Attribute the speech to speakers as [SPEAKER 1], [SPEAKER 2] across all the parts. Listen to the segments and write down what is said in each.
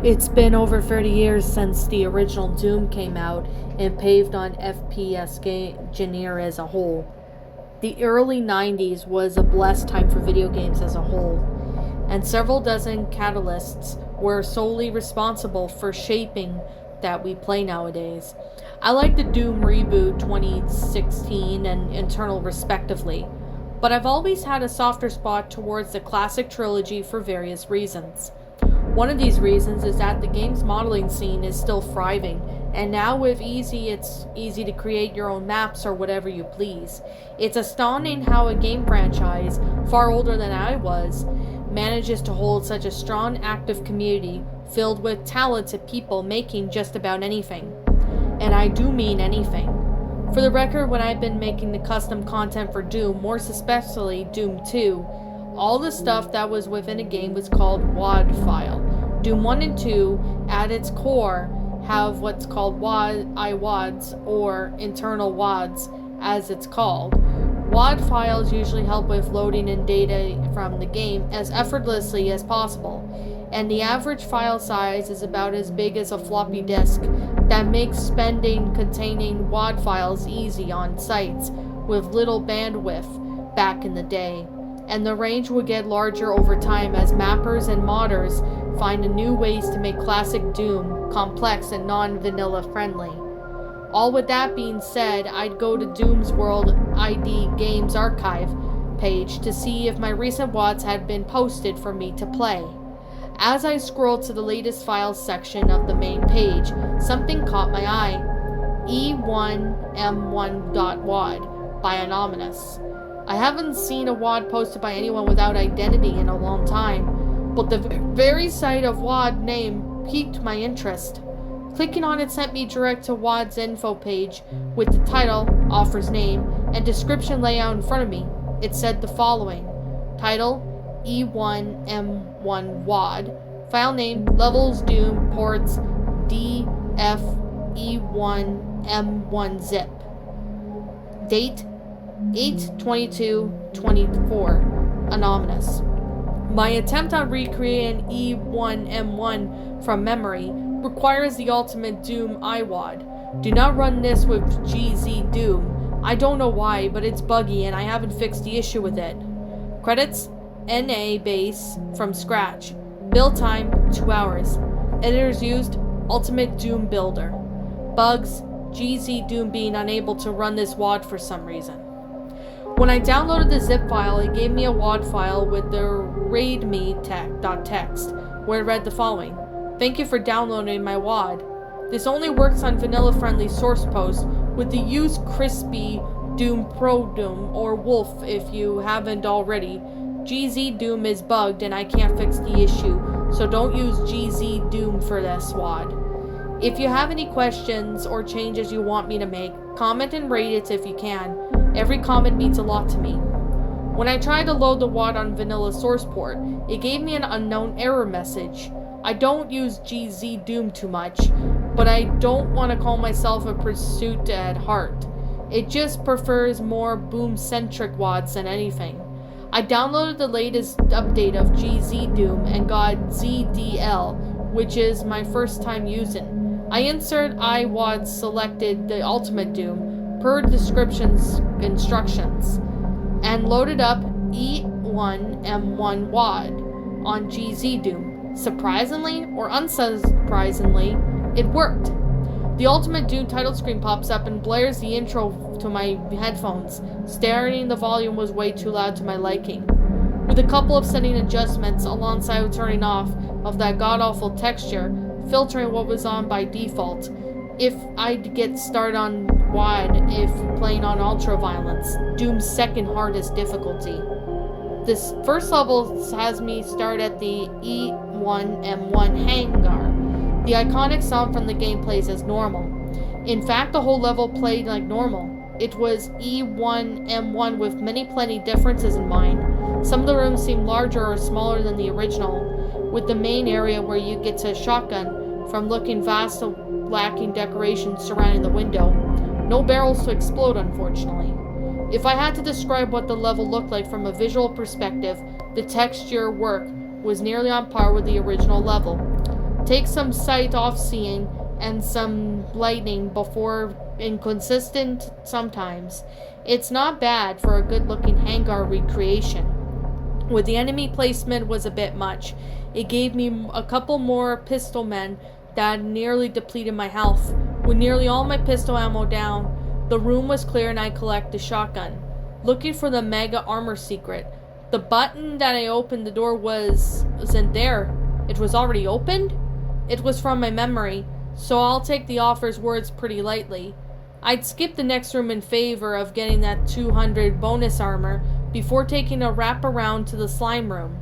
[SPEAKER 1] It's been over 30 years since the original Doom came out and paved on FPS genre as a whole. The early 90s was a blessed time for video games as a whole, and several dozen catalysts were solely responsible for shaping that we play nowadays. I like the Doom reboot 2016 and Eternal respectively, but I've always had a softer spot towards the classic trilogy for various reasons. One of these reasons is that the game's modeling scene is still thriving, and now with it's easy to create your own maps or whatever you please. It's astounding how a game franchise, far older than I was, manages to hold such a strong active community filled with talented people making just about anything. And I do mean anything. For the record, when I've been making the custom content for Doom, more especially Doom 2, all the stuff that was within a game was called WAD file. Doom 1 and 2, at its core, have what's called IWADs, or internal WADs, as it's called. WAD files usually help with loading in data from the game as effortlessly as possible, and the average file size is about as big as a floppy disk. That makes spending containing WAD files easy on sites with little bandwidth back in the day. And the range will get larger over time as mappers and modders find new ways to make classic Doom complex and non-vanilla friendly. All with that being said, I'd go to Doom's World ID Games Archive page to see if my recent WADs had been posted for me to play. As I scrolled to the latest files section of the main page, something caught my eye. E1M1.wad by Anonymous. I haven't seen a WAD posted by anyone without identity in a long time, but the very sight of WAD name piqued my interest. Clicking on it sent me direct to WAD's info page with the title, author's name, and description layout in front of me. It said the following: title, E1M1.wad, file name, levels Doom, ports, DF-E1M1-zip, date, 8/22/24, Anonymous. My attempt on recreating E1M1 from memory requires the ultimate Doom IWAD. Do not run this with GZ Doom. I don't know why, but it's buggy and I haven't fixed the issue with it. Credits: NA base from scratch. Build time 2 hours. Editors used: Ultimate Doom Builder. Bugs: GZ Doom being unable to run this WAD for some reason. When I downloaded the zip file, it gave me a WAD file with the readme.txt, where it read the following: "Thank you for downloading my WAD. This only works on vanilla-friendly source posts with the use crispy Doom Pro Doom or Wolf if you haven't already. GZ Doom is bugged and I can't fix the issue, so don't use GZ Doom for this WAD. If you have any questions or changes you want me to make, comment and rate it if you can. Every comment means a lot to me." When I tried to load the WAD on vanilla source port, it gave me an unknown error message. I don't use GZ Doom too much, but I don't want to call myself a pursuit at heart. It just prefers more boom-centric WADs than anything. I downloaded the latest update of GZ Doom and got ZDL, which is my first time using. I insert IWAD selected the Ultimate Doom per description's instructions and loaded up E1M1.wad on GZ Doom. Surprisingly or unsurprisingly, it worked. The Ultimate Doom title screen pops up and blares the intro to my headphones. Staring, the volume was way too loud to my liking. With a couple of setting adjustments alongside turning off of that god-awful texture, filtering what was on by default, if I'd get started on WAD if playing on Ultra Violence, Doom's second hardest difficulty. This first level has me start at the E1M1 hangar. The iconic sound from the game plays as normal. In fact, the whole level played like normal. It was E1M1 with plenty differences in mind. Some of the rooms seemed larger or smaller than the original, with the main area where you get to shotgun from looking vast to lacking decorations surrounding the window. No barrels to explode, unfortunately. If I had to describe what the level looked like from a visual perspective, the texture work was nearly on par with the original level. Take some sight off seeing and some lightning before inconsistent sometimes. It's not bad for a good looking hangar recreation. With the enemy placement was a bit much. It gave me a couple more pistol men that nearly depleted my health. With nearly all my pistol ammo down, the room was clear and I collected the shotgun. Looking for the mega armor secret. The button that I opened the door wasn't there. It was already opened? It was from my memory, so I'll take the offer's words pretty lightly. I'd skip the next room in favor of getting that 200 bonus armor before taking a wrap around to the slime room.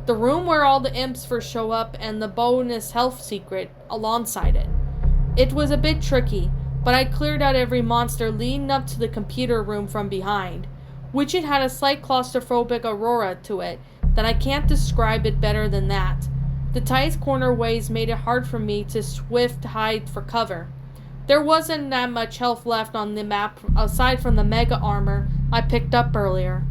[SPEAKER 1] The room where all the imps first show up and the bonus health secret alongside it. It was a bit tricky, but I cleared out every monster leading up to the computer room from behind, which it had a slight claustrophobic aura to it that I can't describe it better than that. The tight corner ways made it hard for me to swift hide for cover. There wasn't that much health left on the map aside from the mega armor I picked up earlier.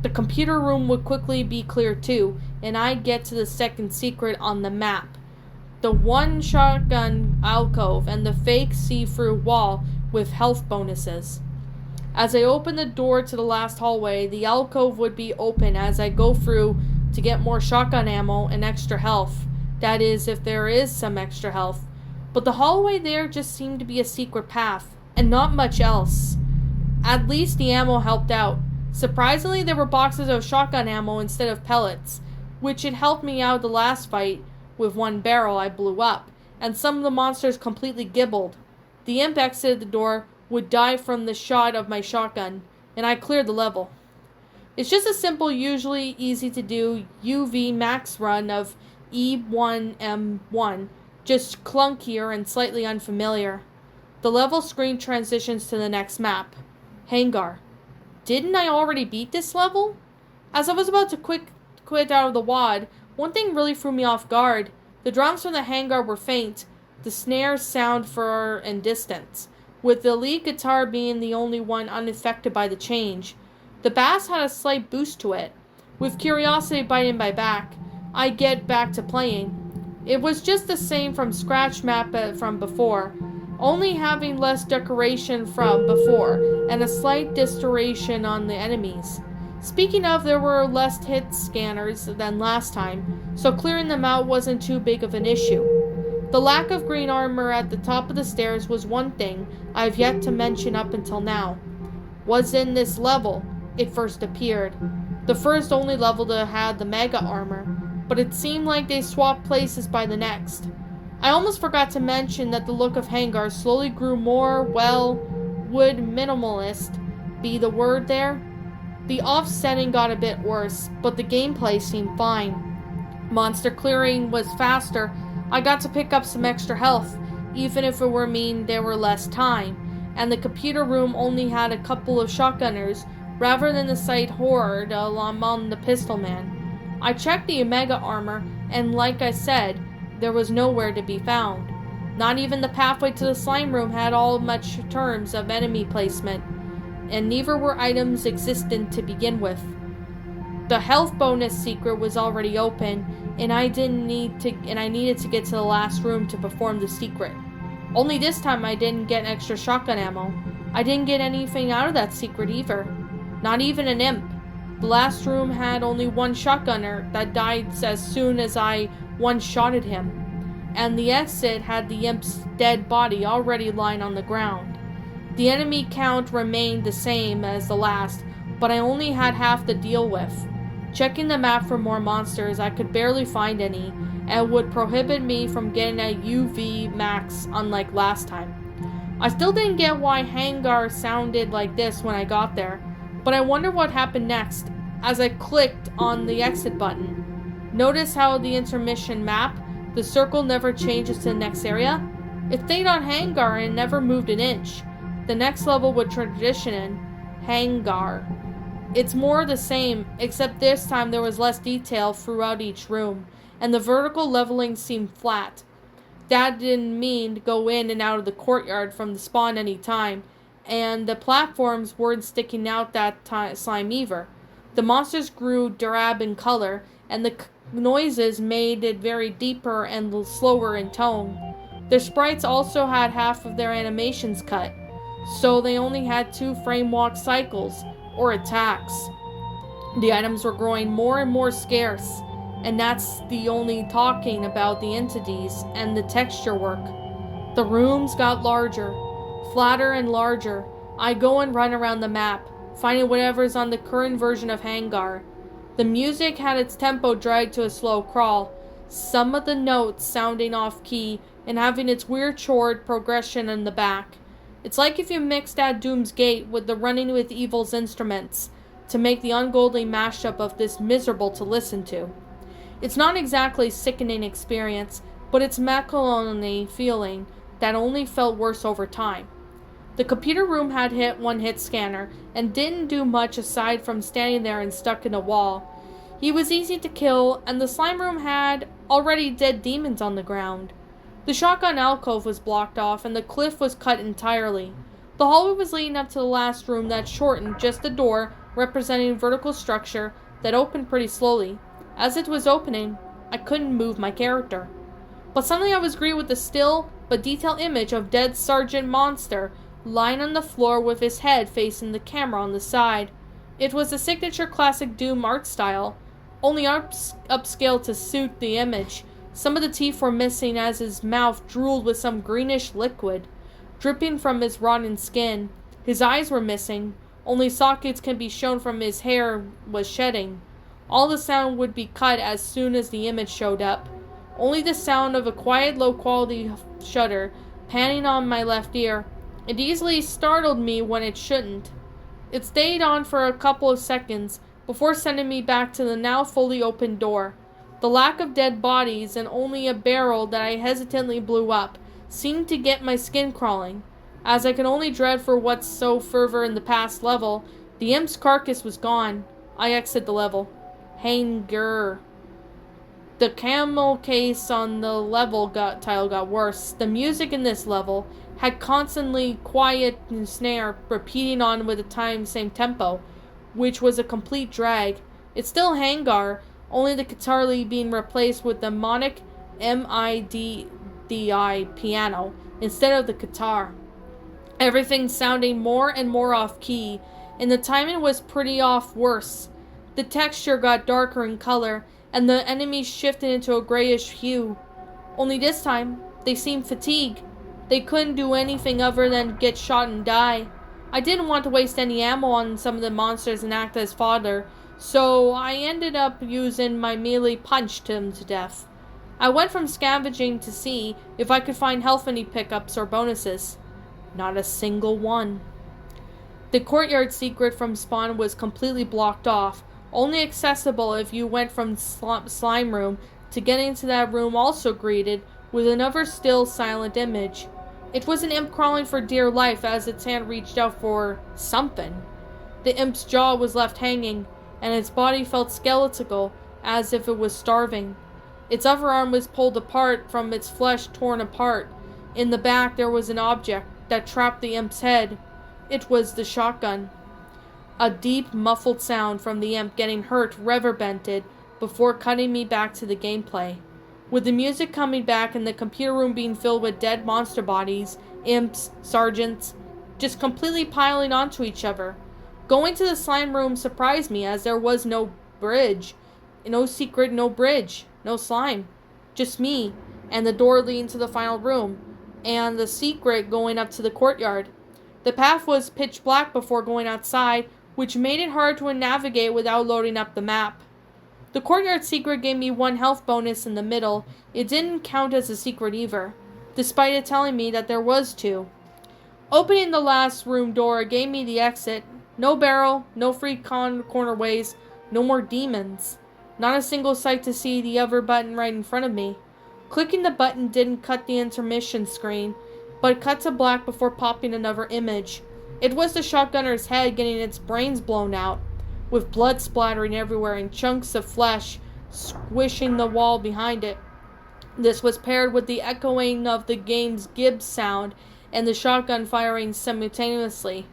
[SPEAKER 1] The computer room would quickly be clear too, and I'd get to the second secret on the map. The one shotgun alcove and the fake see-through wall with health bonuses. As I opened the door to the last hallway, the alcove would be open as I go through to get more shotgun ammo and extra health. That is, if there is some extra health. But the hallway there just seemed to be a secret path, and not much else. At least the ammo helped out. Surprisingly, there were boxes of shotgun ammo instead of pellets, which had helped me out the last fight with one barrel I blew up, and some of the monsters completely gibbled. The imp exited the door, would die from the shot of my shotgun, and I cleared the level. It's just a simple, usually easy to do UV max run of E1M1, just clunkier and slightly unfamiliar. The level screen transitions to the next map. Hangar. Didn't I already beat this level? As I was about to quit out of the WAD, one thing really threw me off guard. The drums from the hangar were faint, the snares sound far and distant, with the lead guitar being the only one unaffected by the change. The bass had a slight boost to it. With curiosity biting my back, I get back to playing. It was just the same from scratch map from before, only having less decoration from before, and a slight distortion on the enemies. Speaking of, there were less hit scanners than last time, so clearing them out wasn't too big of an issue. The lack of green armor at the top of the stairs was one thing I've yet to mention up until now. Was in this level it first appeared. The first only level that had the mega armor, but it seemed like they swapped places by the next. I almost forgot to mention that the look of hangar slowly grew more, would minimalist be the word there? The offsetting got a bit worse, but the gameplay seemed fine. Monster clearing was faster. I got to pick up some extra health, even if it were mean there were less time, and the computer room only had a couple of shotgunners, rather than the site horde among the pistol man. I checked the Omega armor, and like I said, there was nowhere to be found. Not even the pathway to the slime room had all much terms of enemy placement, and neither were items existent to begin with. The health bonus secret was already open, and I needed to get to the last room to perform the secret. Only this time I didn't get extra shotgun ammo. I didn't get anything out of that secret either. Not even an imp. The last room had only one shotgunner that died as soon as I one-shotted him, and the exit had the imp's dead body already lying on the ground. The enemy count remained the same as the last, but I only had half to deal with. Checking the map for more monsters, I could barely find any, and would prohibit me from getting a UV max unlike last time. I still didn't get why hangar sounded like this when I got there, but I wonder what happened next as I clicked on the exit button. Notice how the intermission map, the circle never changes to the next area? It stayed on hangar and never moved an inch. The next level would transition in hangar. It's more the same, except this time there was less detail throughout each room, and the vertical leveling seemed flat. That didn't mean to go in and out of the courtyard from the spawn any time, and the platforms weren't sticking out that slime either. The monsters grew drab in color, and the noises made it very deeper and slower in tone. Their sprites also had half of their animations cut, so they only had 2 frame walk cycles, or attacks. The items were growing more and more scarce, and that's the only talking about the entities and the texture work. The rooms got larger, flatter and larger. I go and run around the map, finding whatever's on the current version of Hangar. The music had its tempo dragged to a slow crawl, some of the notes sounding off key and having its weird chord progression in the back. It's like if you mixed at Doom's Gate with the Running with Evil's instruments to make the ungodly mashup of this miserable to listen to. It's not exactly a sickening experience, but it's melancholy feeling that only felt worse over time. The computer room had one hit scanner and didn't do much aside from standing there and stuck in a wall. He was easy to kill, and the slime room had already dead demons on the ground. The shotgun alcove was blocked off and the cliff was cut entirely. The hallway was leading up to the last room that shortened just a door representing vertical structure that opened pretty slowly. As it was opening, I couldn't move my character. But suddenly I was greeted with a still but detailed image of dead Sergeant Monster lying on the floor with his head facing the camera on the side. It was the signature classic Doom art style, only upscaled to suit the image. Some of the teeth were missing as his mouth drooled with some greenish liquid, dripping from his rotten skin. His eyes were missing, only sockets can be shown from his hair was shedding. All the sound would be cut as soon as the image showed up. Only the sound of a quiet low-quality shudder panning on my left ear. It easily startled me when it shouldn't. It stayed on for a couple of seconds before sending me back to the now fully open door. The lack of dead bodies and only a barrel that I hesitantly blew up seemed to get my skin crawling. As I could only dread for what's so further in the past level, the imp's carcass was gone. I exit the level. Hangar. The camel case on the level tile got worse. The music in this level had constantly quiet and snare repeating on with the same tempo, which was a complete drag. It's still Hangar, only the guitar lead being replaced with the monic MIDI piano instead of the guitar. Everything sounding more and more off key, and the timing was pretty off worse. The texture got darker in color, and the enemies shifted into a grayish hue. Only this time, they seemed fatigued. They couldn't do anything other than get shot and die. I didn't want to waste any ammo on some of the monsters and act as fodder, so I ended up using my melee punch them to death. I went from scavenging to see if I could find health any pickups or bonuses. Not a single one. The courtyard secret from spawn was completely blocked off, only accessible if you went from slime room to getting to that room also greeted with another still silent image. It was an imp crawling for dear life as its hand reached out for something. The imp's jaw was left hanging, and its body felt skeletal as if it was starving. Its other arm was pulled apart from its flesh torn apart. In the back there was an object that trapped the imp's head. It was the shotgun. A deep, muffled sound from the imp getting hurt reverberated before cutting me back to the gameplay. With the music coming back and the computer room being filled with dead monster bodies, imps, sergeants, just completely piling onto each other. Going to the slime room surprised me as there was no bridge. No secret, no bridge, no slime. Just me, and the door leading to the final room, and the secret going up to the courtyard. The path was pitch black before going outside, which made it hard to navigate without loading up the map. The courtyard secret gave me 1 health bonus in the middle. It didn't count as a secret either, despite it telling me that there was 2. Opening the last room door gave me the exit. No barrel, no free corner ways, no more demons. Not a single sight to see the other button right in front of me. Clicking the button didn't cut the intermission screen, but cut to black before popping another image. It was the shotgunner's head getting its brains blown out, with blood splattering everywhere and chunks of flesh squishing the wall behind it. This was paired with the echoing of the game's Gibbs sound and the shotgun firing simultaneously.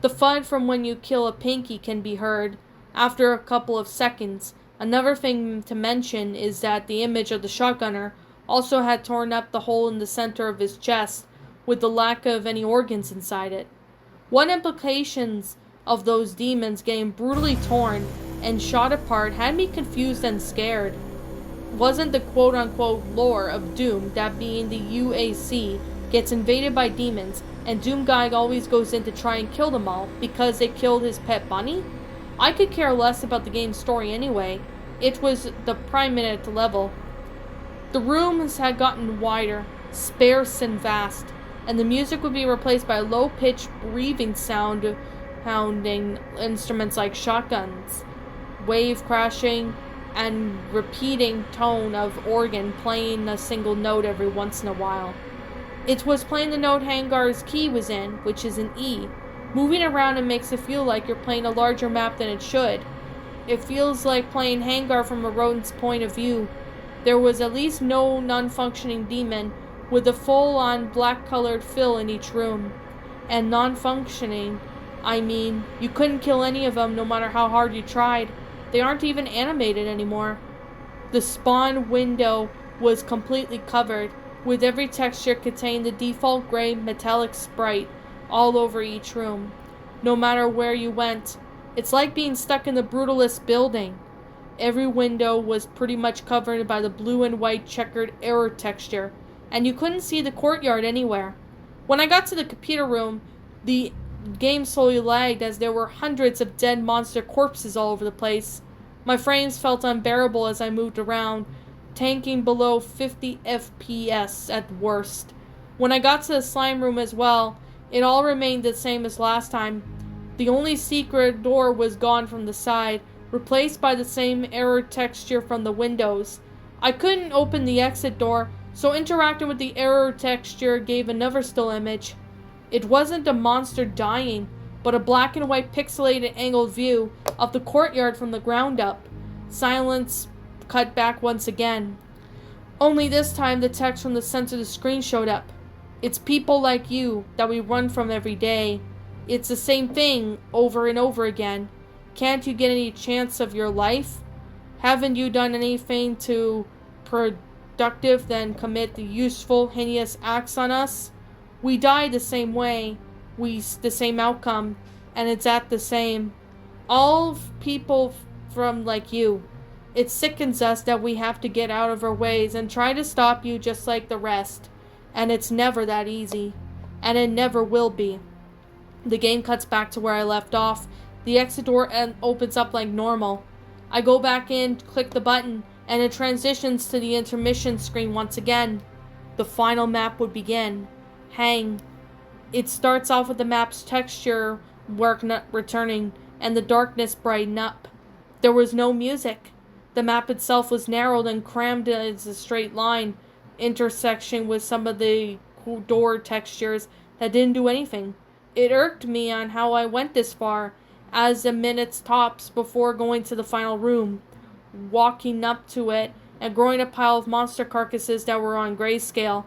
[SPEAKER 1] The thud from when you kill a pinky can be heard. After a couple of seconds, Another thing to mention is that the image of the shotgunner also had torn up the hole in the center of his chest, with the lack of any organs inside it. What implications of those demons getting brutally torn and shot apart had me confused and scared. Wasn't the quote-unquote lore of Doom that being the UAC gets invaded by demons and TeeGKayy always goes in to try and kill them all because they killed his pet bunny? I could care less about the game's story anyway. It was the prime minute level. The rooms had gotten wider, sparse and vast, and the music would be replaced by low-pitched breathing sounding instruments like shotguns, wave crashing, and repeating tone of organ playing a single note every once in a while. It was playing the note Hangar's key was in, which is an E. Moving around and makes it feel like you're playing a larger map than it should. It feels like playing Hangar from a rodent's point of view. There was at least no non-functioning demon, with a full-on black-colored fill in each room. And non-functioning, I mean, you couldn't kill any of them no matter how hard you tried. They aren't even animated anymore. The spawn window was completely covered, with every texture containing the default gray metallic sprite all over each room. No matter where you went, it's like being stuck in the brutalist building. Every window was pretty much covered by the blue and white checkered error texture, and you couldn't see the courtyard anywhere. When I got to the computer room, the game slowly lagged as there were hundreds of dead monster corpses all over the place. My frames felt unbearable as I moved around, tanking below 50 FPS at worst. When I got to the slime room as well, it all remained the same as last time. The only secret door was gone from the side, replaced by the same error texture from the windows. I couldn't open the exit door, so interacting with the error texture gave another still image. It wasn't a monster dying, but a black and white pixelated angled view of the courtyard from the ground up. Silence cut back once again. Only this time the text from the center of the screen showed up. It's people like you that we run from every day. It's the same thing over and over again. Can't you get any chance of your life? Haven't you done anything to productive than commit the useful, heinous acts on us? We die the same way, the same outcome, and it's at the same. All people from like you. It sickens us that we have to get out of our ways and try to stop you just like the rest. And it's never that easy. And it never will be. The game cuts back to where I left off. The exit door opens up like normal. I go back in, click the button, and it transitions to the intermission screen once again. The final map would begin. Hang. It starts off with the map's texture work not returning, and the darkness brighten up. There was no music. The map itself was narrowed and crammed as a straight line, intersection with some of the door textures that didn't do anything. It irked me on how I went this far, as the minutes tops before going to the final room, walking up to it, and growing a pile of monster carcasses that were on grayscale.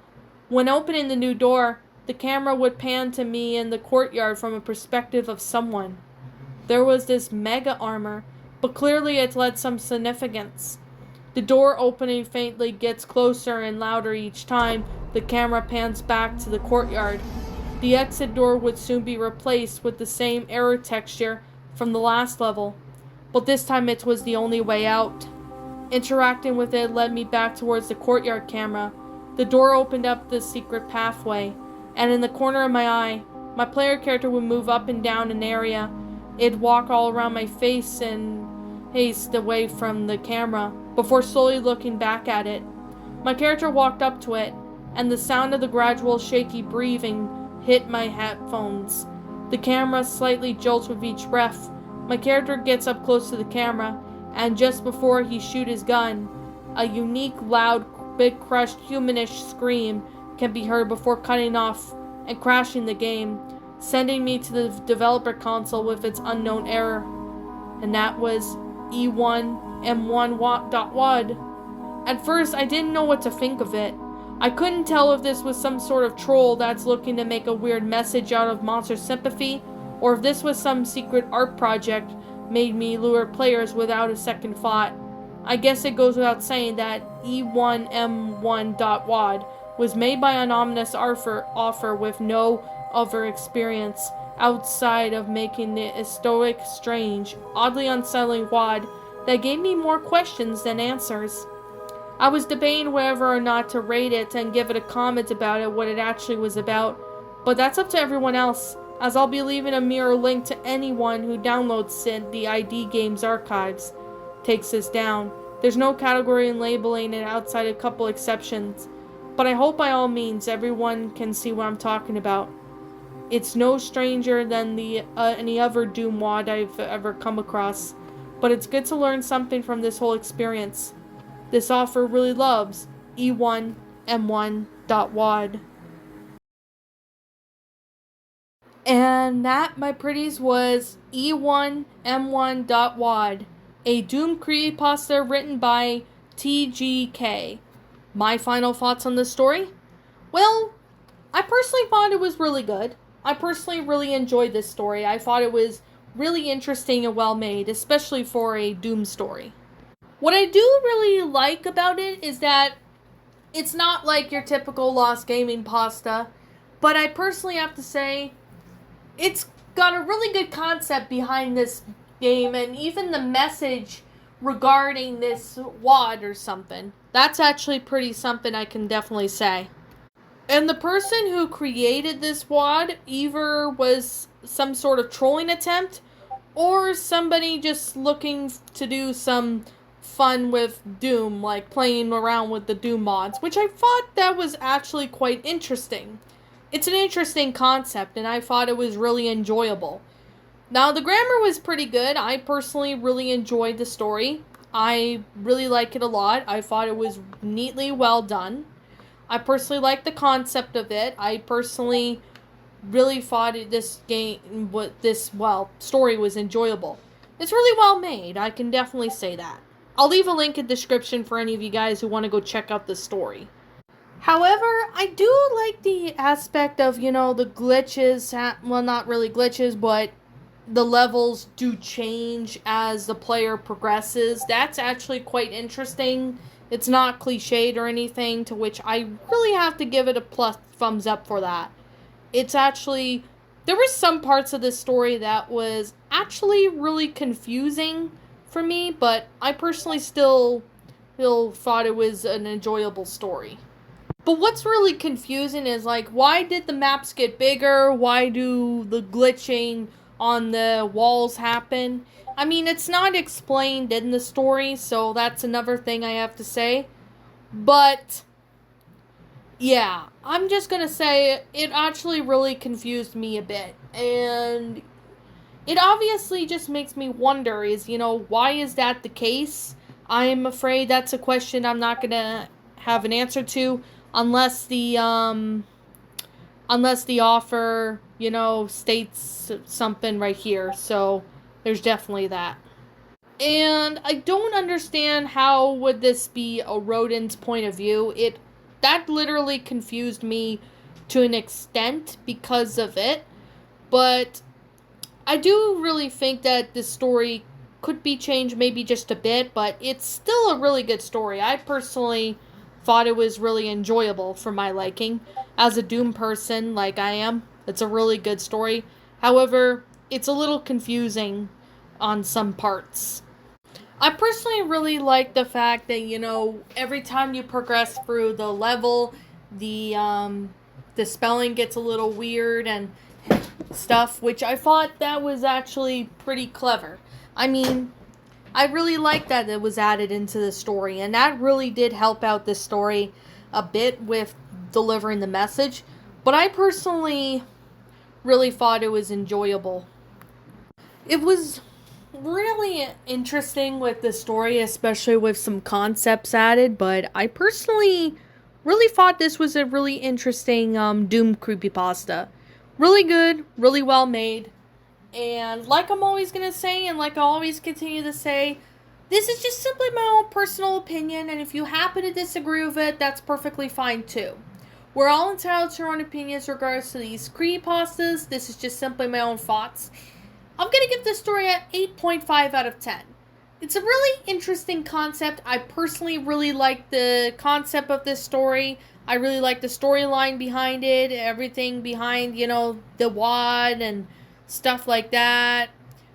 [SPEAKER 1] When opening the new door, the camera would pan to me in the courtyard from a perspective of someone. There was this mega armor, but clearly it led some significance. The door opening faintly gets closer and louder each time the camera pans back to the courtyard. The exit door would soon be replaced with the same error texture from the last level, but this time it was the only way out. Interacting with it led me back towards the courtyard camera. The door opened up the secret pathway, and in the corner of my eye, my player character would move up and down an area. It'd walk all around my face and haste away from the camera, before slowly looking back at it. My character walked up to it, and the sound of the gradual shaky breathing hit my headphones. The camera slightly jolts with each breath. My character gets up close to the camera, and just before he shoots his gun, a unique, loud, big crushed, humanish scream can be heard before cutting off and crashing the game, sending me to the developer console with its unknown error. And that was E1M1.wad. At first, I didn't know what to think of it. I couldn't tell if this was some sort of troll that's looking to make a weird message out of monster sympathy, or if this was some secret art project made me lure players without a second thought. I guess it goes without saying that E1M1.wad was made by an ominous author with no other experience outside of making the historic, strange, oddly unsettling WAD that gave me more questions than answers. I was debating whether or not to rate it and give it a comment about it, what it actually was about, but that's up to everyone else, as I'll be leaving a mirror link to anyone who downloads the ID Games archives. Takes this down. There's no category in labeling it outside a couple exceptions, but I hope by all means everyone can see what I'm talking about. It's no stranger than any other Doom WAD I've ever come across, but it's good to learn something from this whole experience. This author really loves E1M1.wad. And that, my pretties, was E1M1.wad, a Doom Creepypasta written by TeeGKayy. My final thoughts on this story? Well, I personally thought it was really good. I personally really enjoyed this story. I thought it was really interesting and well made, especially for a Doom story. What I do really like about it is that it's not like your typical Lost Gaming pasta, but I personally have to say it's got a really good concept behind this game, and even the message regarding this WAD or something. That's actually pretty something, I can definitely say. And the person who created this WAD either was some sort of trolling attempt or somebody just looking to do some fun with Doom, like playing around with the Doom mods, which I thought that was actually quite interesting. It's an interesting concept, and I thought it was really enjoyable. Now, the grammar was pretty good. I personally really enjoyed the story. I really like it a lot. I thought it was neatly well done. I personally liked the concept of it. I personally really thought story was enjoyable. It's really well made. I can definitely say that. I'll leave a link in the description for any of you guys who want to go check out the story. However, I do like the aspect of, the glitches, well, not really glitches, but the levels do change as the player progresses. That's actually quite interesting. It's not cliched or anything, to which I really have to give it a thumbs up for that. It's actually, there were some parts of this story that was actually really confusing for me, but I personally still thought it was an enjoyable story. But what's really confusing is, why did the maps get bigger? Why do the glitching on the walls happen? I mean, it's not explained in the story, so that's another thing I have to say. But, yeah, I'm just gonna say it actually really confused me a bit. And it obviously just makes me wonder why is that the case? I'm afraid that's a question I'm not gonna have an answer to. Unless the author, states something right here. So there's definitely that. And I don't understand how would this be a rodent's point of view. That literally confused me to an extent because of it. But I do really think that this story could be changed maybe just a bit, but it's still a really good story. I personally thought it was really enjoyable for my liking. As a Doom person like I am, it's a really good story. However, it's a little confusing on some parts. I personally really like the fact that, every time you progress through the level, the spelling gets a little weird and stuff, which I thought that was actually pretty clever. I mean, I really like that it was added into the story, and that really did help out this story a bit with delivering the message. But I personally really thought it was enjoyable. It was really interesting with the story, especially with some concepts added, but I personally really thought this was a really interesting Doom creepypasta. Really good, really well made. And like I'm always going to say, and like I always continue to say, this is just simply my own personal opinion, and if you happen to disagree with it, that's perfectly fine too. We're all entitled to our own opinions in regards to these creepypastas. This is just simply my own thoughts. I'm going to give this story an 8.5 out of 10. It's a really interesting concept. I personally really like the concept of this story. I really like the storyline behind it, everything behind, the WAD and stuff like that.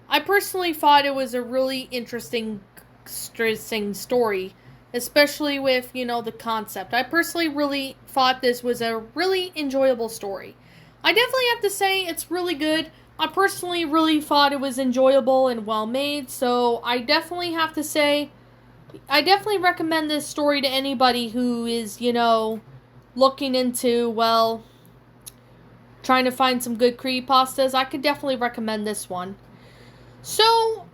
[SPEAKER 1] I personally thought it was a really interesting story, especially with, the concept. I personally really thought this was a really enjoyable story. I definitely have to say it's really good. I personally really thought it was enjoyable and well made, so I definitely have to say, I definitely recommend this story to anybody who is, looking into, well, trying to find some good creepypastas. I could definitely recommend this one. So,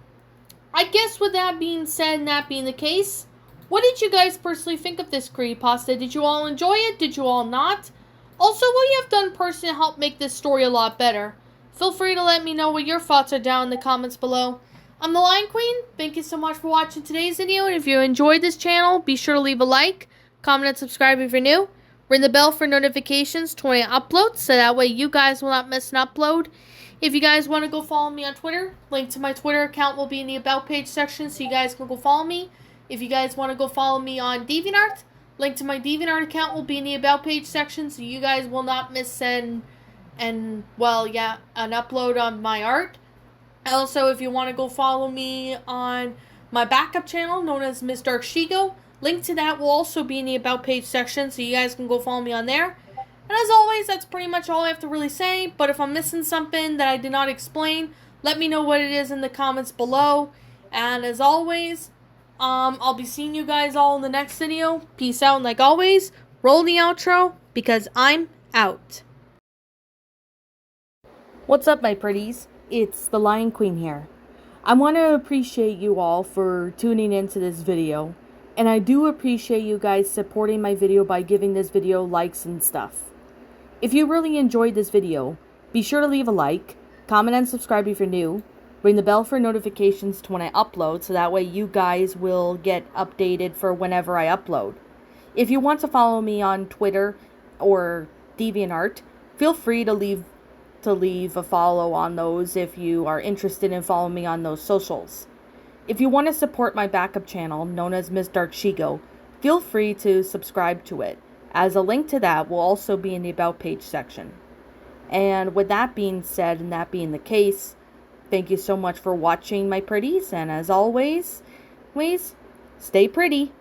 [SPEAKER 1] I guess with that being said and that being the case, what did you guys personally think of this creepypasta? Did you all enjoy it? Did you all not? Also, what you have done personally to help make this story a lot better? Feel free to let me know what your thoughts are down in the comments below. I'm the Lion Queen. Thank you so much for watching today's video. And if you enjoyed this channel, be sure to leave a like, comment, and subscribe if you're new. Ring the bell for notifications to when I upload, so that way you guys will not miss an upload. If you guys want to go follow me on Twitter, link to my Twitter account will be in the About page section, so you guys can go follow me. If you guys want to go follow me on DeviantArt, link to my DeviantArt account will be in the About page section, so you guys will not miss an upload on my art. Also, if you want to go follow me on my backup channel known as Miss Dark Shigo, link to that will also be in the About page section, so you guys can go follow me on there. And as always, that's pretty much all I have to really say, but if I'm missing something that I did not explain, let me know what it is in the comments below. And as always, I'll be seeing you guys all in the next video. Peace out, and like always, roll the outro, because I'm out. What's up, my pretties? It's the Lion Queen here. I want to appreciate you all for tuning into this video, and I do appreciate you guys supporting my video by giving this video likes and stuff. If you really enjoyed this video, be sure to leave a like, comment and subscribe if you're new, ring the bell for notifications to when I upload, so that way you guys will get updated for whenever I upload. If you want to follow me on Twitter or DeviantArt, feel free to leave a follow on those if you are interested in following me on those socials. If you want to support my backup channel, known as Miss Dark Shigo, feel free to subscribe to it, as a link to that will also be in the About page section. And with that being said, and that being the case, thank you so much for watching, my pretties, and as always, please stay pretty.